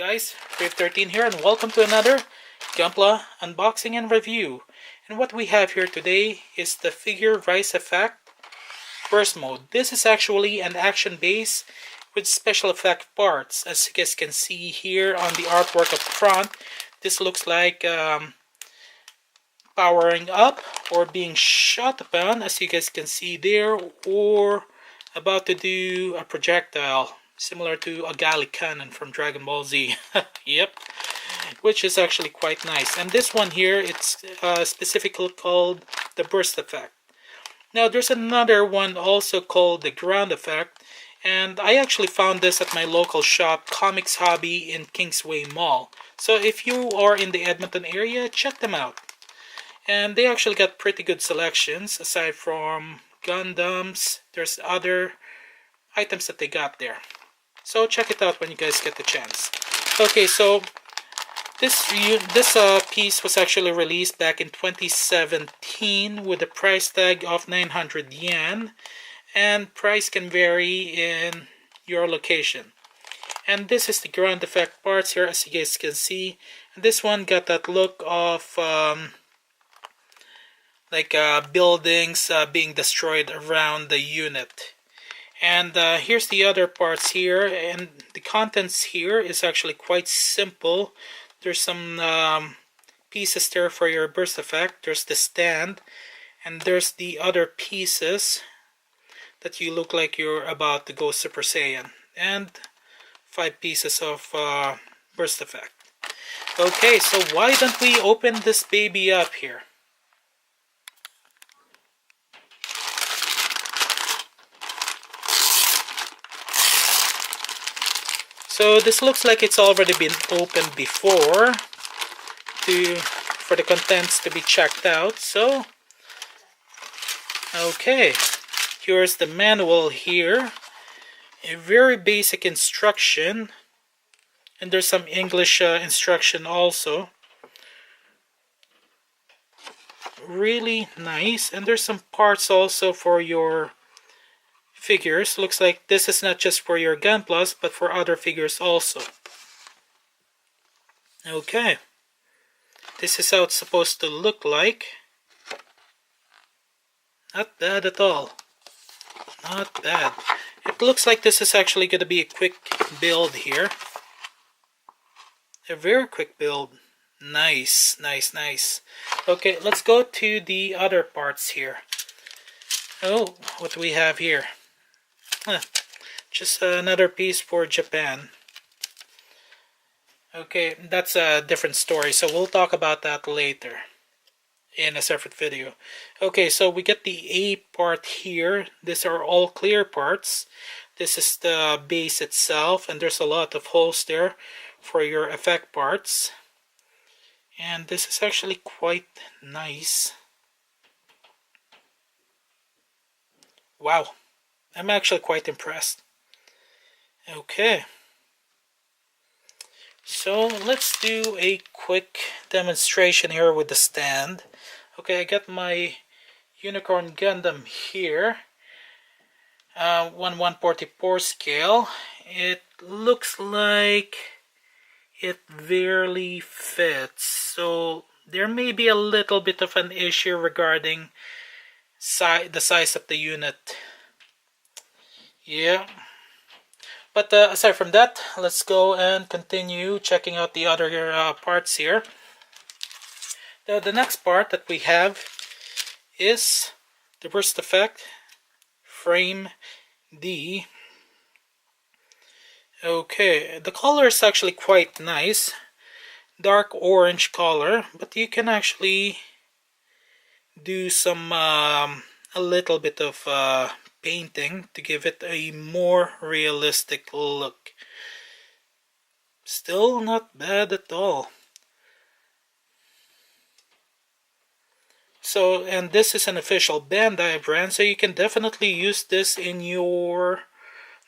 guys, Brave13 here, and welcome to another Gunpla unboxing and review. And what we have here today is the Firgure-Rise effect burst mode. This is actually an action base with special effect parts. As you guys can see here on the artwork up front, this looks like powering up or being shot upon, as you guys can see there, or about to do a projectile similar to a Gali cannon from Dragon Ball Z. Yep, which is actually quite nice. And this one here, it's specifically called the burst effect. Now there's another one also called the ground effect, and I actually found this at my local shop, Comics Hobby in Kingsway Mall. So if you are in the Edmonton area, check them out. And they actually got pretty good selections. Aside from Gundams, there's other items that they got there. So check it out when you guys get the chance. Okay, so this piece was actually released back in 2017 with a price tag of 900 yen, and price can vary in your location. And this is the ground effect parts here, as you guys can see. And this one got that look of buildings being destroyed around the unit. And here's the other parts here, and the contents here is actually quite simple. There's some pieces there for your burst effect. There's the stand, and there's the other pieces that you look like you're about to go Super Saiyan, and 5 pieces of burst effect. Okay, so why don't we open this baby up here? So this looks like it's already been opened before for the contents to be checked out. So, okay, here's the manual here. A very basic instruction, and there's some English instruction also. Really nice, and there's some parts also for your figures. Looks like this is not just for your Gunplas, but for other figures also. Okay, this is how it's supposed to look like. Not bad at all. Not bad. It looks like this is actually going to be a quick build here. A very quick build. Nice, nice, nice. Okay, let's go to the other parts here. Oh, what do we have here? Just another piece for Japan. Okay, that's a different story, so we'll talk about that later in a separate video. Okay, so we get the A part here. These are all clear parts. This is the base itself, and there's a lot of holes there for your effect parts. And this is actually quite nice. Wow. I'm actually quite impressed. Okay. So let's do a quick demonstration here with the stand. Okay, I got my Unicorn Gundam here. 1/144 scale. It looks like it barely fits. So there may be a little bit of an issue regarding the size of the unit. Yeah, but aside from that, let's go and continue checking out the other parts here. The next part that we have is the burst effect frame D. Okay, the color is actually quite nice, dark orange color, but you can actually do some a little bit of painting to give it a more realistic look. Still not bad at all. So, and this is an official Bandai brand, so you can definitely use this in your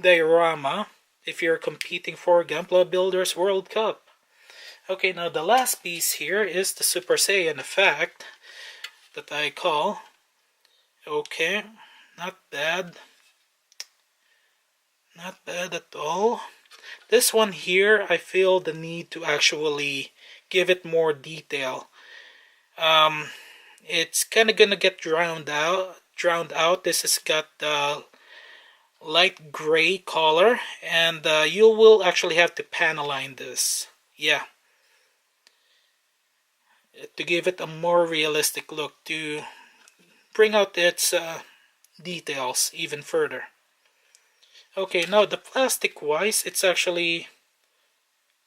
diorama if you're competing for Gunpla Builders World Cup. Okay, now the last piece here is the Super Saiyan effect that I call. Okay, not bad. Not bad at all. This one here, I feel the need to actually give it more detail. It's kind of gonna get drowned out. This has got light gray color, and you will actually have to panaline this. Yeah, to give it a more realistic look, to bring out its details even further. Okay, now the plastic wise, it's actually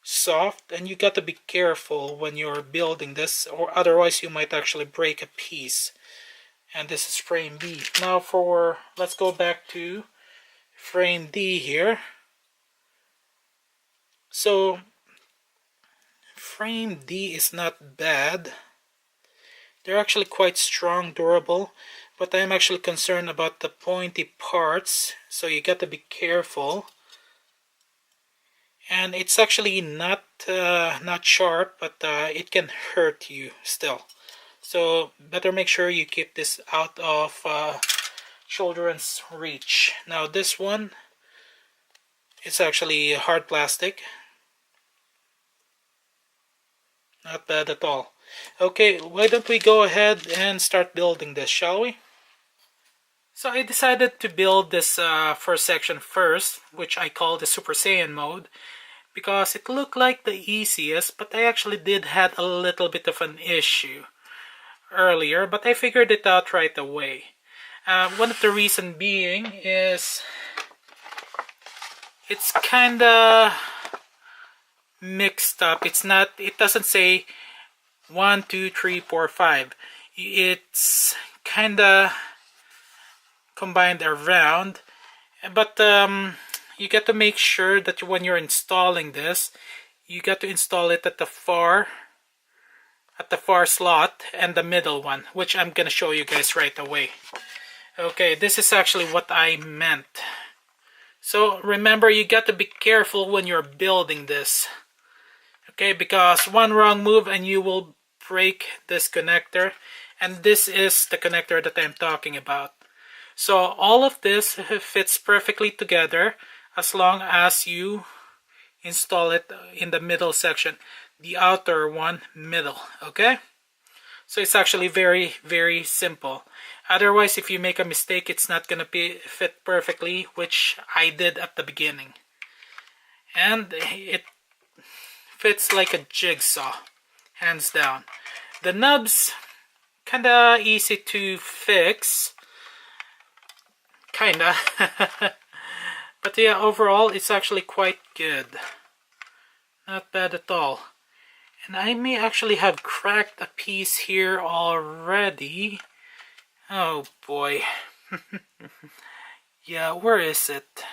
soft, and you got to be careful when you're building this, or otherwise you might actually break a piece. And this is frame B. Now let's go back to frame D here. So frame D is not bad. They're actually quite strong, durable, but I'm actually concerned about the pointy parts, so you got to be careful. And it's actually not sharp, but it can hurt you still. So better make sure you keep this out of children's reach. Now this one, it's actually hard plastic. Not bad at all. Okay, why don't we go ahead and start building this, shall we? So I decided to build this first section first, which I call the Super Saiyan mode, because it looked like the easiest, but I actually did have a little bit of an issue earlier, but I figured it out right away. One of the reason being is it's kinda mixed up. It doesn't say 1, 2, 3, 4, 5. It's kinda combined around, but you got to make sure that when you're installing this, you got to install it at the far slot and the middle one, which I'm gonna show you guys right away. Okay, this is actually what I meant. So remember, you got to be careful when you're building this. Okay, because one wrong move and you will break this connector, and this is the connector that I'm talking about. So all of this fits perfectly together as long as you install it in the middle section, the outer one middle. Okay, so it's actually very, very simple. Otherwise, if you make a mistake, it's not gonna fit perfectly, which I did at the beginning. And it fits like a jigsaw, hands down. The nubs, kinda easy to fix, kinda. But yeah, overall, it's actually quite good. Not bad at all. And I may actually have cracked a piece here already. Oh boy. Yeah, where is it?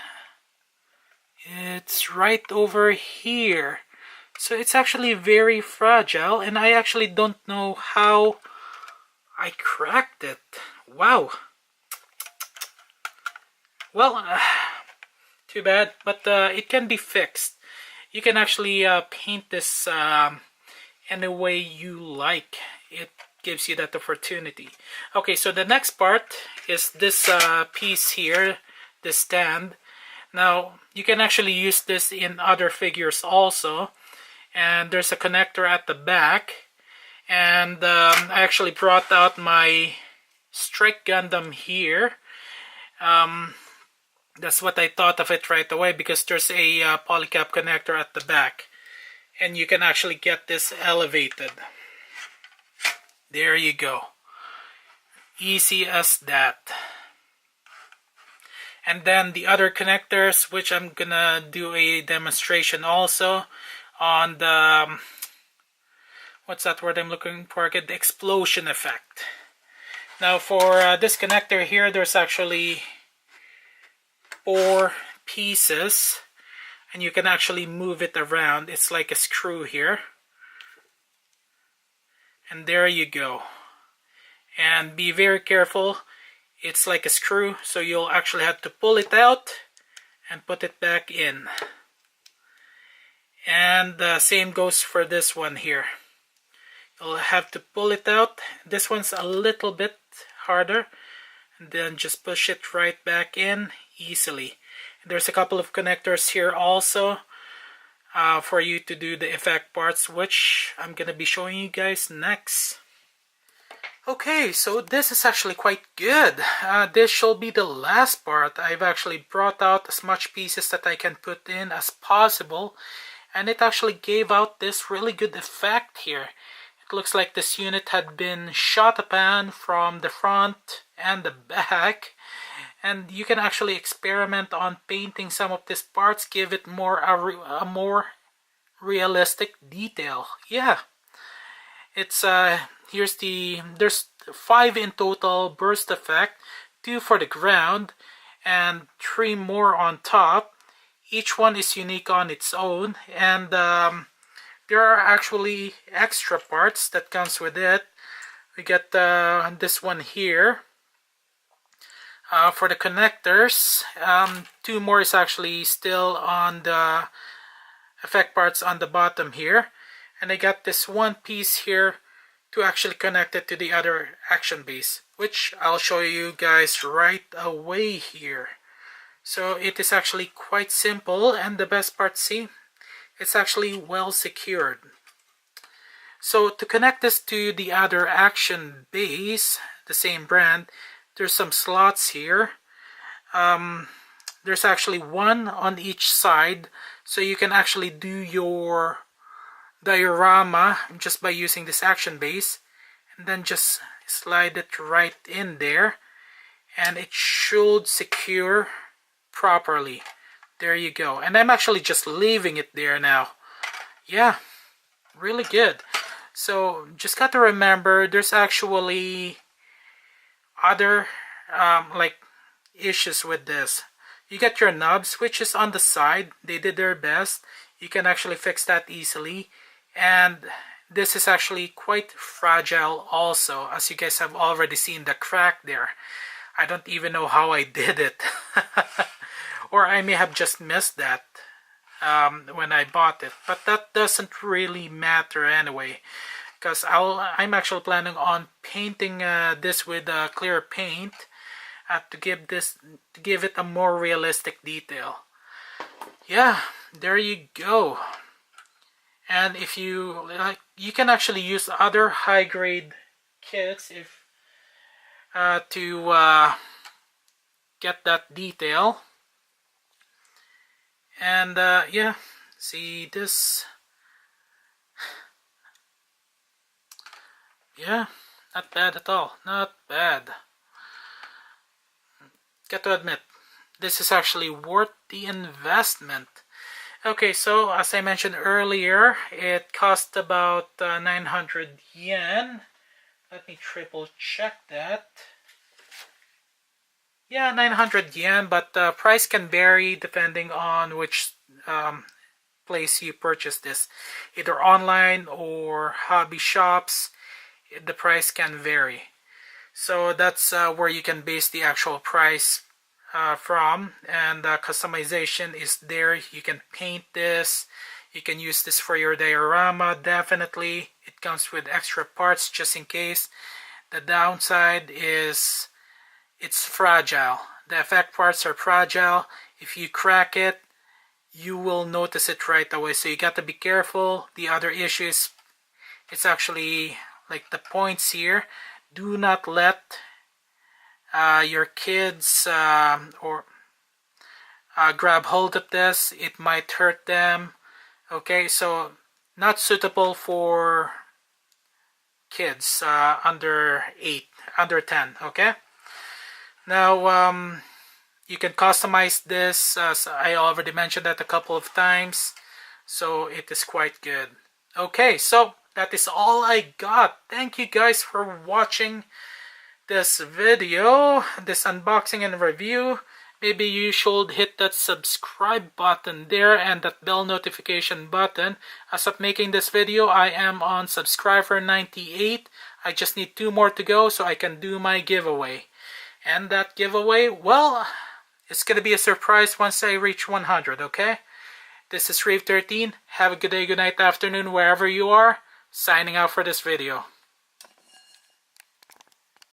It's right over here. So it's actually very fragile, and I actually don't know how I cracked it. Wow. Well, too bad, but it can be fixed. You can actually paint this any way you like. It gives you that opportunity. Okay, so the next part is this piece here, this stand. Now, you can actually use this in other figures also. And there's a connector at the back. And I actually brought out my Strike Gundam here. That's what I thought of it right away, because there's a polycap connector at the back. And you can actually get this elevated. There you go. Easy as that. And then the other connectors, which I'm gonna do a demonstration also on the, what's that word I'm looking for? Get the explosion effect. Now for this connector here, there's actually 4 pieces, and you can actually move it around. It's like a screw here. And there you go. And be very careful. It's like a screw, so you'll actually have to pull it out and put it back in. And the same goes for this one here. You'll have to pull it out. This one's a little bit harder. And then just push it right back in easily. There's a couple of connectors here also for you to do the effect parts, which I'm gonna be showing you guys next. Okay, so this is actually quite good. This shall be the last part. I've actually brought out as much pieces that I can put in as possible, and it actually gave out this really good effect here. It looks like this unit had been shot upon from the front and the back, and you can actually experiment on painting some of these parts, give it a more realistic detail. Yeah, it's there's 5 in total burst effect, 2 for the ground and 3 more on top. Each one is unique on its own, and there are actually extra parts that comes with it. We get this one here for the connectors. 2 more is actually still on the effect parts on the bottom here, and I got this one piece here to actually connect it to the other action base, which I'll show you guys right away here. So it is actually quite simple, and the best part, see, it's actually well secured. So to connect this to the other action base, the same brand, there's some slots here. There's actually 1 on each side, so you can actually do your diorama just by using this action base, and then just slide it right in there, and it should secure properly. There you go. And I'm actually just leaving it there now. Yeah, really good. So just got to remember, there's actually other like issues with this. You get your knobs, which is on the side. They did their best. You can actually fix that easily. And this is actually quite fragile also, as you guys have already seen the crack there. I don't even know how I did it. Or I may have just missed that when I bought it. But that doesn't really matter anyway, because I'm actually planning on painting this with clear paint to give it a more realistic detail. Yeah, there you go. And if you like, you can actually use other high-grade kits if to get that detail. And yeah, see this. Yeah, not bad at all. Not bad. Got to admit, this is actually worth the investment. Okay, so as I mentioned earlier, it cost about 900 yen. Let me triple check that. Yeah, 900 yen, but the price can vary depending on which place you purchase this. Either online or hobby shops, the price can vary. So that's where you can base the actual price from, and customization is there. You can paint this, you can use this for your diorama. Definitely it comes with extra parts just in case. The downside is it's fragile. The effect parts are fragile. If you crack it, you will notice it right away, so you got to be careful. The other issue is it's actually like the points here. Do not let your kids or grab hold of this. It might hurt them. Okay, so not suitable for kids under 8, under 10. Okay, now you can customize this, as I already mentioned that a couple of times, so it is quite good. Okay, so that is all I got. Thank you guys for watching this video, this unboxing and review. Maybe you should hit that subscribe button there and that bell notification button. As of making this video, I am on subscriber 98. I just need 2 more to go so I can do my giveaway. And that giveaway, well, it's going to be a surprise once I reach 100, okay? This is Rave13. Have a good day, good night, afternoon, wherever you are. Signing out for this video.